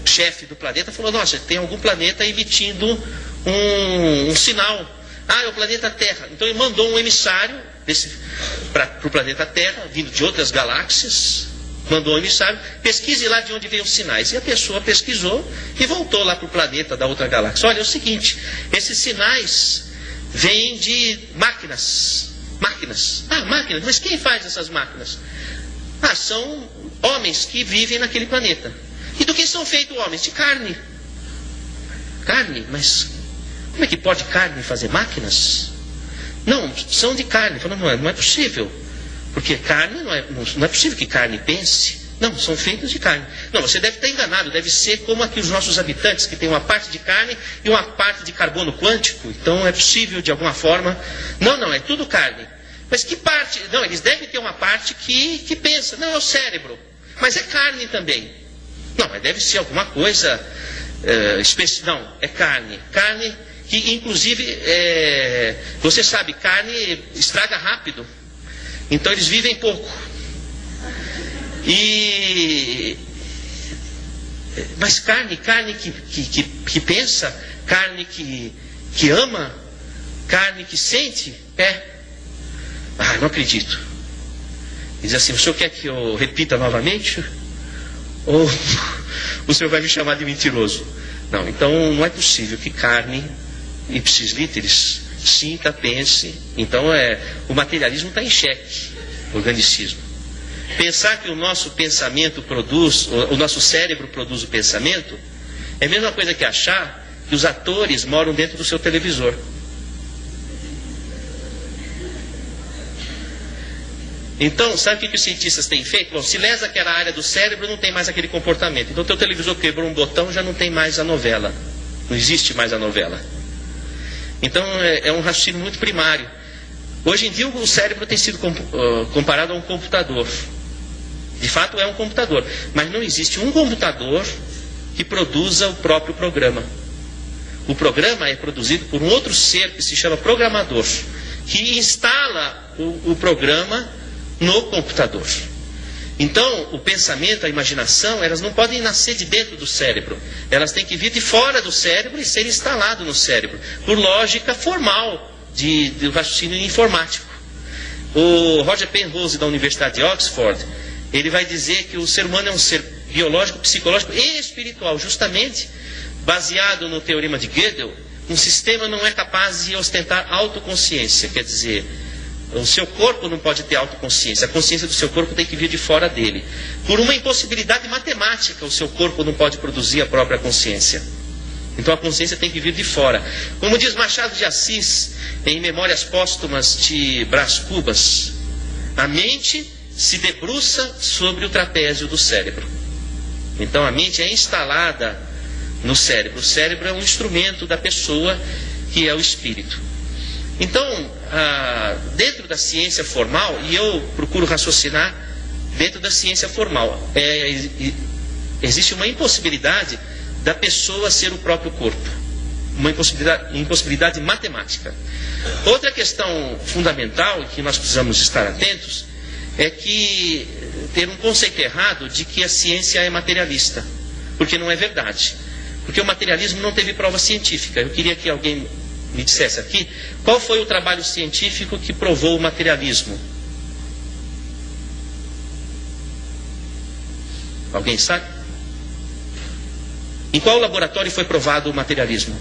chefe do planeta falou, nossa, tem algum planeta emitindo um sinal. Ah, é o planeta Terra. Então ele mandou um emissário para o planeta Terra, vindo de outras galáxias, mandou um emissário, pesquise lá de onde vêm os sinais. E a pessoa pesquisou e voltou lá para o planeta da outra galáxia. Olha, é o seguinte, esses sinais vêm de máquinas. Máquinas. Ah, máquinas. Mas quem faz essas máquinas? Ah, são homens que vivem naquele planeta. E do que são feitos homens? De carne. Carne? Mas como é que pode carne fazer máquinas? Não, são de carne. Falando, não é possível. Porque carne, não é possível que carne pense. Não, são feitos de carne. Não, você deve estar enganado. Deve ser como aqui os nossos habitantes, que tem uma parte de carne e uma parte de carbono quântico. Então é possível de alguma forma. Não, é tudo carne. Mas que parte? Não, eles devem ter uma parte que pensa. Não, é o cérebro. Mas é carne também. Não, mas deve ser alguma coisa especial. Não, é carne. Carne que, inclusive, você sabe, carne estraga rápido. Então eles vivem pouco. Mas carne que pensa, carne que ama, carne que sente, Ah, não acredito. Diz assim, o senhor quer que eu repita novamente? Ou o senhor vai me chamar de mentiroso? Não, então não é possível que carne, ipsis literis, sinta, pense. Então o materialismo está em xeque, o organicismo. Pensar que o nosso pensamento produz, o nosso cérebro produz o pensamento, é a mesma coisa que achar que os atores moram dentro do seu televisor. Então, sabe o que os cientistas têm feito? Bom, se lesa que era a área do cérebro, não tem mais aquele comportamento. Então, teu televisor quebrou um botão, já não tem mais a novela. Não existe mais a novela. Então, é um raciocínio muito primário. Hoje em dia, o cérebro tem sido comparado a um computador. De fato, é um computador. Mas não existe um computador que produza o próprio programa. O programa é produzido por um outro ser que se chama programador, que instala o programa no computador. Então, o pensamento, a imaginação, elas não podem nascer de dentro do cérebro. Elas têm que vir de fora do cérebro e ser instalado no cérebro, por lógica formal do raciocínio informático. O Roger Penrose, da Universidade de Oxford, ele vai dizer que o ser humano é um ser biológico, psicológico e espiritual, justamente baseado no teorema de Gödel. Um sistema não é capaz de ostentar autoconsciência, quer dizer, o seu corpo não pode ter autoconsciência. A consciência do seu corpo tem que vir de fora dele. Por uma impossibilidade matemática, o seu corpo não pode produzir a própria consciência. Então a consciência tem que vir de fora. Como diz Machado de Assis, em Memórias Póstumas de Brás Cubas, a mente se debruça sobre o trapézio do cérebro. Então a mente é instalada no cérebro. O cérebro é um instrumento da pessoa, que é o espírito. Então, dentro da ciência formal, e eu procuro raciocinar dentro da ciência formal, existe uma impossibilidade da pessoa ser o próprio corpo. Uma impossibilidade matemática. Outra questão fundamental, que nós precisamos estar atentos, é que ter um conceito errado de que a ciência é materialista. Porque não é verdade. Porque o materialismo não teve prova científica. Eu queria que alguém me dissesse aqui, qual foi o trabalho científico que provou o materialismo? Alguém sabe? Em qual laboratório foi provado o materialismo?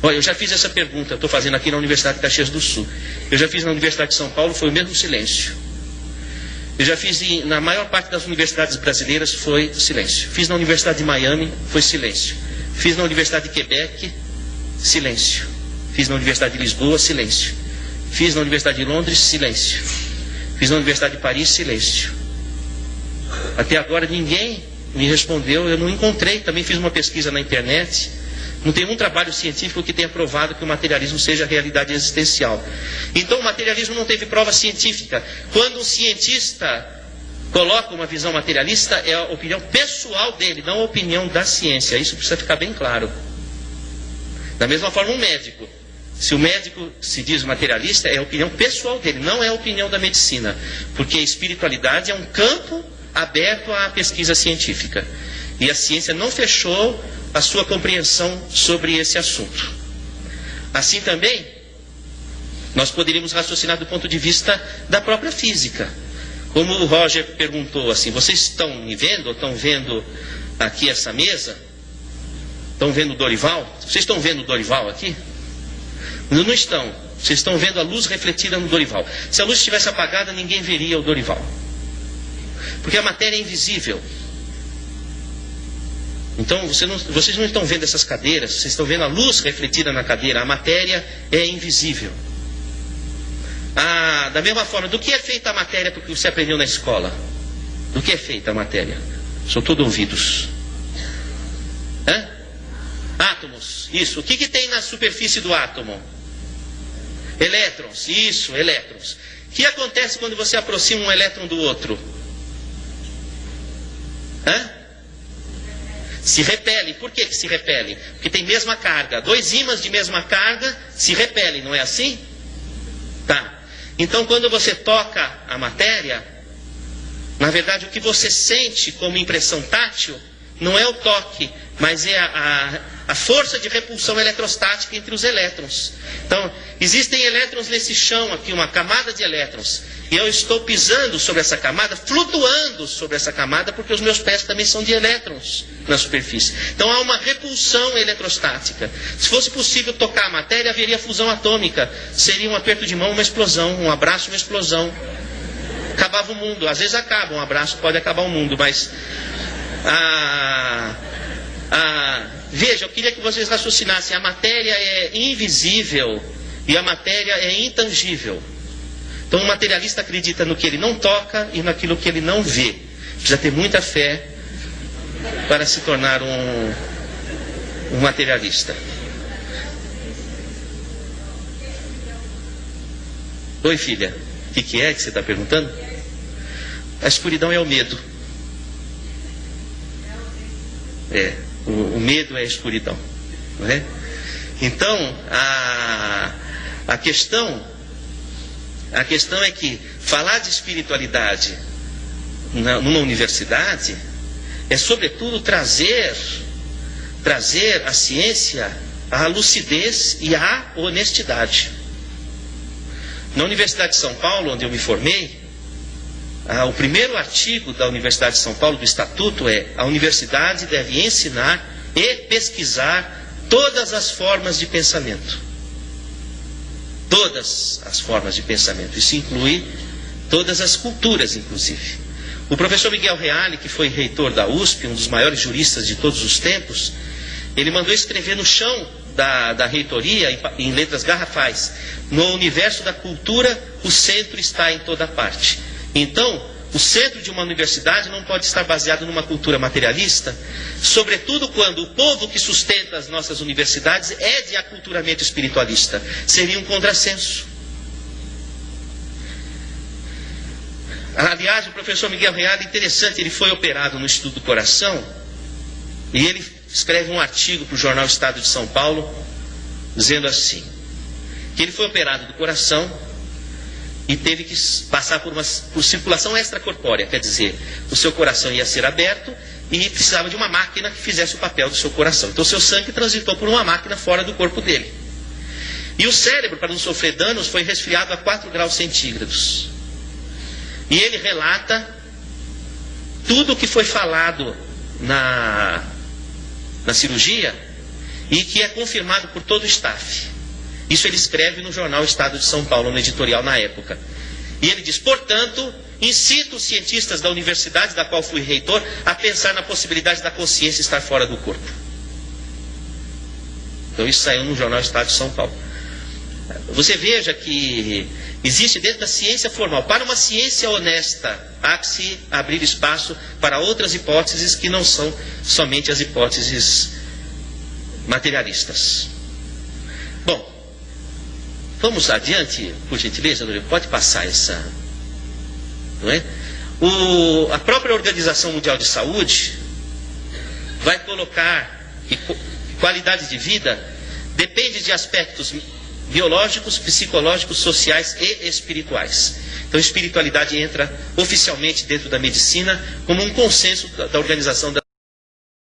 Olha, eu já fiz essa pergunta, estou fazendo aqui na Universidade de Caxias do Sul. Eu já fiz na Universidade de São Paulo, foi o mesmo silêncio. Eu já fiz na maior parte das universidades brasileiras, foi silêncio. Fiz na Universidade de Miami, foi silêncio. Fiz na Universidade de Quebec, silêncio. Fiz na Universidade de Lisboa, silêncio. Fiz na Universidade de Londres, silêncio. Fiz na Universidade de Paris, silêncio. Até agora ninguém me respondeu, eu não encontrei. Também fiz uma pesquisa na internet. Não tem um trabalho científico que tenha provado que o materialismo seja realidade existencial. Então o materialismo não teve prova científica. Quando um cientista coloca uma visão materialista, é a opinião pessoal dele, não a opinião da ciência. Isso precisa ficar bem claro. Da mesma forma, um médico. Se o médico se diz materialista, é a opinião pessoal dele, não é a opinião da medicina. Porque a espiritualidade é um campo aberto à pesquisa científica. E a ciência não fechou a sua compreensão sobre esse assunto. Assim também, nós poderíamos raciocinar do ponto de vista da própria física. Como o Roger perguntou assim, vocês estão me vendo, ou estão vendo aqui essa mesa? Estão vendo o Dorival? Vocês estão vendo o Dorival aqui? Não estão. Vocês estão vendo a luz refletida no Dorival. Se a luz estivesse apagada, ninguém veria o Dorival. Porque a matéria é invisível. Então, vocês não estão vendo essas cadeiras, vocês estão vendo a luz refletida na cadeira. A matéria é invisível. Da mesma forma, do que é feita a matéria porque você aprendeu na escola? Do que é feita a matéria? São todos ouvidos. Átomos, isso. O que tem na superfície do átomo? Elétrons, isso, elétrons. O que acontece quando você aproxima um elétron do outro? Se repele. Por que se repele? Porque tem mesma carga. Dois ímãs de mesma carga se repelem, não é assim? Tá. Então, quando você toca a matéria, na verdade, o que você sente como impressão tátil não é o toque, mas é a força de repulsão eletrostática entre os elétrons. Então, existem elétrons nesse chão aqui, uma camada de elétrons. E eu estou pisando sobre essa camada, flutuando sobre essa camada, porque os meus pés também são de elétrons na superfície. Então há uma repulsão eletrostática. Se fosse possível tocar a matéria, haveria fusão atômica. Seria um aperto de mão, uma explosão, um abraço, uma explosão. Acabava o mundo. Às vezes acaba, um abraço pode acabar o mundo, mas... veja, eu queria que vocês raciocinassem. A matéria é invisível e a matéria é intangível. Então o materialista acredita no que ele não toca e naquilo que ele não vê. Precisa ter muita fé para se tornar um materialista. Oi, filha. O que é que você está perguntando? A escuridão é o medo. O medo é a escuridão, não é? Então, a questão é que falar de espiritualidade numa universidade é, sobretudo, trazer à ciência a lucidez e a honestidade. Na Universidade de São Paulo, onde eu me formei, o primeiro artigo da Universidade de São Paulo, do Estatuto, é: a universidade deve ensinar e pesquisar todas as formas de pensamento. Todas as formas de pensamento. Isso inclui todas as culturas, inclusive. O professor Miguel Reale, que foi reitor da USP, um dos maiores juristas de todos os tempos, ele mandou escrever no chão da reitoria, em letras garrafais: no universo da cultura, o centro está em toda parte. Então, o centro de uma universidade não pode estar baseado numa cultura materialista, sobretudo quando o povo que sustenta as nossas universidades é de aculturamento espiritualista. Seria um contrassenso. Aliás, o professor Miguel Reale, interessante, ele foi operado no Estudo do Coração, e ele escreve um artigo para o jornal Estado de São Paulo, dizendo assim, que ele foi operado do coração e teve que passar por circulação extracorpórea, quer dizer, o seu coração ia ser aberto e precisava de uma máquina que fizesse o papel do seu coração. Então o seu sangue transitou por uma máquina fora do corpo dele. E o cérebro, para não sofrer danos, foi resfriado a 4 graus centígrados. E ele relata tudo o que foi falado na cirurgia e que é confirmado por todo o staff. Isso ele escreve no jornal Estado de São Paulo, no editorial na época. E ele diz: portanto, incito os cientistas da universidade da qual fui reitor a pensar na possibilidade da consciência estar fora do corpo. Então isso saiu no jornal Estado de São Paulo. Você veja que existe dentro da ciência formal, para uma ciência honesta, há que se abrir espaço para outras hipóteses que não são somente as hipóteses materialistas. Bom, vamos adiante, por gentileza, pode passar essa, não é? A própria Organização Mundial de Saúde vai colocar que qualidade de vida depende de aspectos biológicos, psicológicos, sociais e espirituais. Então Então, espiritualidade entra oficialmente dentro da medicina como um consenso da Organização